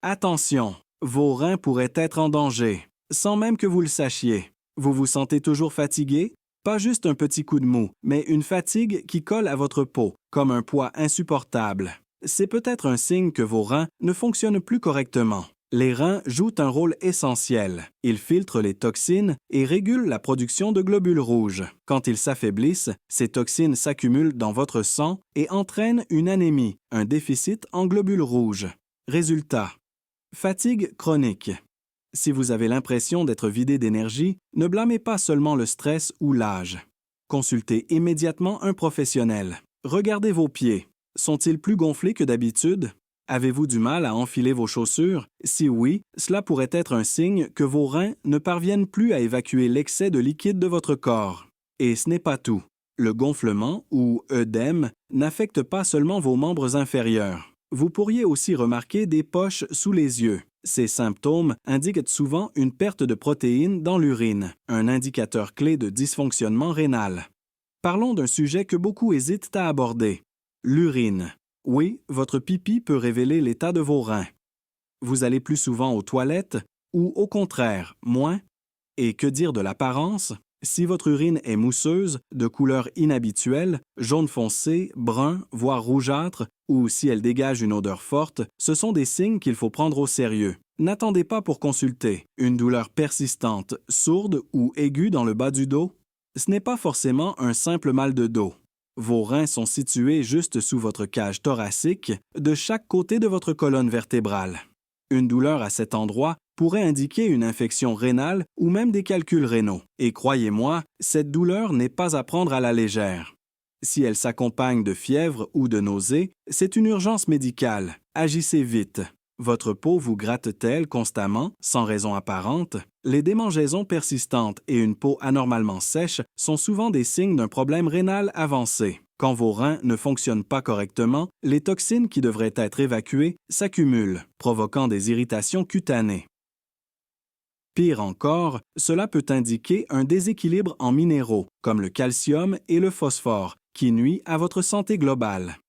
Attention, vos reins pourraient être en danger, sans même que vous le sachiez. Vous vous sentez toujours fatigué? Pas juste un petit coup de mou, mais une fatigue qui colle à votre peau, comme un poids insupportable. C'est peut-être un signe que vos reins ne fonctionnent plus correctement. Les reins jouent un rôle essentiel. Ils filtrent les toxines et régulent la production de globules rouges. Quand ils s'affaiblissent, ces toxines s'accumulent dans votre sang et entraînent une anémie, un déficit en globules rouges. Résultat: fatigue chronique. Si vous avez l'impression d'être vidé d'énergie, ne blâmez pas seulement le stress ou l'âge. Consultez immédiatement un professionnel. Regardez vos pieds. Sont-ils plus gonflés que d'habitude? Avez-vous du mal à enfiler vos chaussures? Si oui, cela pourrait être un signe que vos reins ne parviennent plus à évacuer l'excès de liquide de votre corps. Et ce n'est pas tout. Le gonflement, ou œdème, n'affecte pas seulement vos membres inférieurs. Vous pourriez aussi remarquer des poches sous les yeux. Ces symptômes indiquent souvent une perte de protéines dans l'urine, un indicateur clé de dysfonctionnement rénal. Parlons d'un sujet que beaucoup hésitent à aborder: l'urine. Oui, votre pipi peut révéler l'état de vos reins. Vous allez plus souvent aux toilettes ou, au contraire, moins? Et que dire de l'apparence? Si votre urine est mousseuse, de couleur inhabituelle, jaune foncé, brun, voire rougeâtre, ou si elle dégage une odeur forte, ce sont des signes qu'il faut prendre au sérieux. N'attendez pas pour consulter. Une douleur persistante, sourde ou aiguë dans le bas du dos? Ce n'est pas forcément un simple mal de dos. Vos reins sont situés juste sous votre cage thoracique, de chaque côté de votre colonne vertébrale. Une douleur à cet endroit pourrait indiquer une infection rénale ou même des calculs rénaux. Et croyez-moi, cette douleur n'est pas à prendre à la légère. Si elle s'accompagne de fièvre ou de nausées, c'est une urgence médicale. Agissez vite. Votre peau vous gratte-t-elle constamment, sans raison apparente? Les démangeaisons persistantes et une peau anormalement sèche sont souvent des signes d'un problème rénal avancé. Quand vos reins ne fonctionnent pas correctement, les toxines qui devraient être évacuées s'accumulent, provoquant des irritations cutanées. Pire encore, cela peut indiquer un déséquilibre en minéraux, comme le calcium et le phosphore, qui nuit à votre santé globale.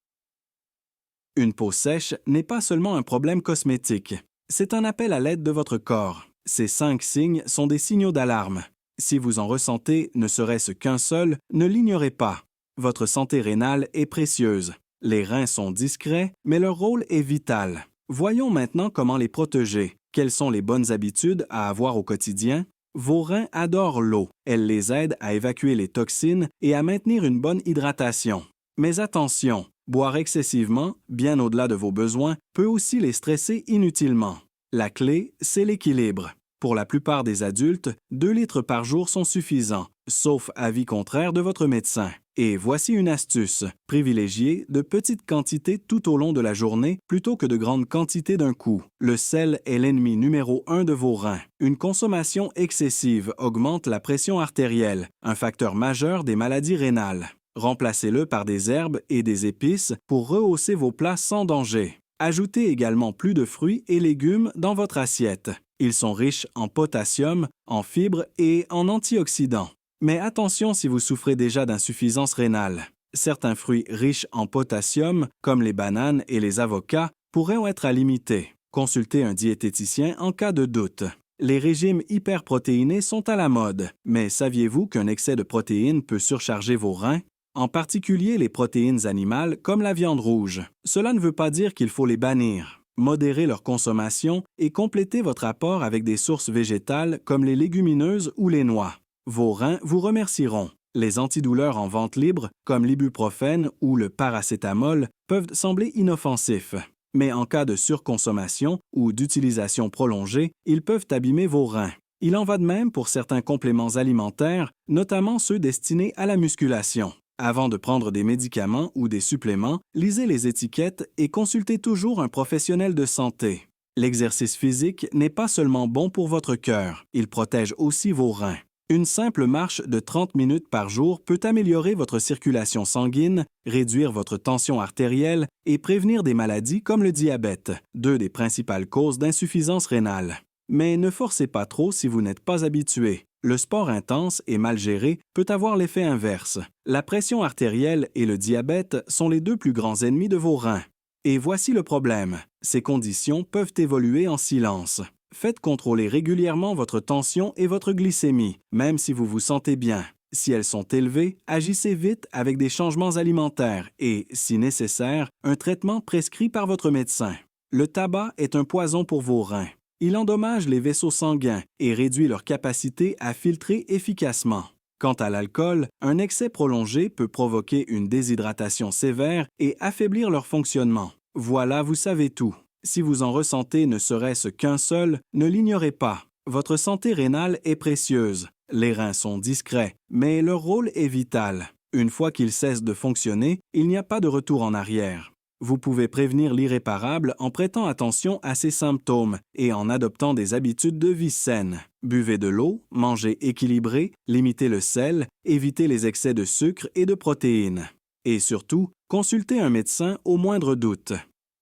Une peau sèche n'est pas seulement un problème cosmétique, c'est un appel à l'aide de votre corps. Ces 5 signes sont des signaux d'alarme. Si vous en ressentez ne serait-ce qu'un seul, ne l'ignorez pas. Votre santé rénale est précieuse. Les reins sont discrets, mais leur rôle est vital. Voyons maintenant comment les protéger. Quelles sont les bonnes habitudes à avoir au quotidien? Vos reins adorent l'eau. Elle les aide à évacuer les toxines et à maintenir une bonne hydratation. Mais attention, boire excessivement, bien au-delà de vos besoins, peut aussi les stresser inutilement. La clé, c'est l'équilibre. Pour la plupart des adultes, 2 litres par jour sont suffisants, sauf avis contraire de votre médecin. Et voici une astuce: privilégiez de petites quantités tout au long de la journée plutôt que de grandes quantités d'un coup. Le sel est l'ennemi numéro 1 de vos reins. Une consommation excessive augmente la pression artérielle, un facteur majeur des maladies rénales. Remplacez-le par des herbes et des épices pour rehausser vos plats sans danger. Ajoutez également plus de fruits et légumes dans votre assiette. Ils sont riches en potassium, en fibres et en antioxydants. Mais attention si vous souffrez déjà d'insuffisance rénale. Certains fruits riches en potassium, comme les bananes et les avocats, pourraient être à limiter. Consultez un diététicien en cas de doute. Les régimes hyperprotéinés sont à la mode, mais saviez-vous qu'un excès de protéines peut surcharger vos reins? En particulier les protéines animales comme la viande rouge. Cela ne veut pas dire qu'il faut les bannir. Modérez leur consommation et complétez votre apport avec des sources végétales comme les légumineuses ou les noix. Vos reins vous remercieront. Les antidouleurs en vente libre, comme l'ibuprofène ou le paracétamol, peuvent sembler inoffensifs. Mais en cas de surconsommation ou d'utilisation prolongée, ils peuvent abîmer vos reins. Il en va de même pour certains compléments alimentaires, notamment ceux destinés à la musculation. Avant de prendre des médicaments ou des suppléments, lisez les étiquettes et consultez toujours un professionnel de santé. L'exercice physique n'est pas seulement bon pour votre cœur, il protège aussi vos reins. Une simple marche de 30 minutes par jour peut améliorer votre circulation sanguine, réduire votre tension artérielle et prévenir des maladies comme le diabète, 2 des principales causes d'insuffisance rénale. Mais ne forcez pas trop si vous n'êtes pas habitué. Le sport intense et mal géré peut avoir l'effet inverse. La pression artérielle et le diabète sont les 2 plus grands ennemis de vos reins. Et voici le problème. Ces conditions peuvent évoluer en silence. Faites contrôler régulièrement votre tension et votre glycémie, même si vous vous sentez bien. Si elles sont élevées, agissez vite avec des changements alimentaires et, si nécessaire, un traitement prescrit par votre médecin. Le tabac est un poison pour vos reins. Il endommage les vaisseaux sanguins et réduit leur capacité à filtrer efficacement. Quant à l'alcool, un excès prolongé peut provoquer une déshydratation sévère et affaiblir leur fonctionnement. Voilà, vous savez tout. Si vous en ressentez ne serait-ce qu'un seul, ne l'ignorez pas. Votre santé rénale est précieuse. Les reins sont discrets, mais leur rôle est vital. Une fois qu'ils cessent de fonctionner, il n'y a pas de retour en arrière. Vous pouvez prévenir l'irréparable en prêtant attention à ces symptômes et en adoptant des habitudes de vie saines. Buvez de l'eau, mangez équilibré, limitez le sel, évitez les excès de sucre et de protéines. Et surtout, consultez un médecin au moindre doute.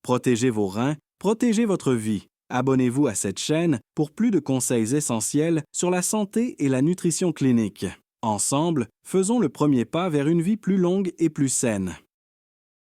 Protégez vos reins, protégez votre vie. Abonnez-vous à cette chaîne pour plus de conseils essentiels sur la santé et la nutrition clinique. Ensemble, faisons le premier pas vers une vie plus longue et plus saine.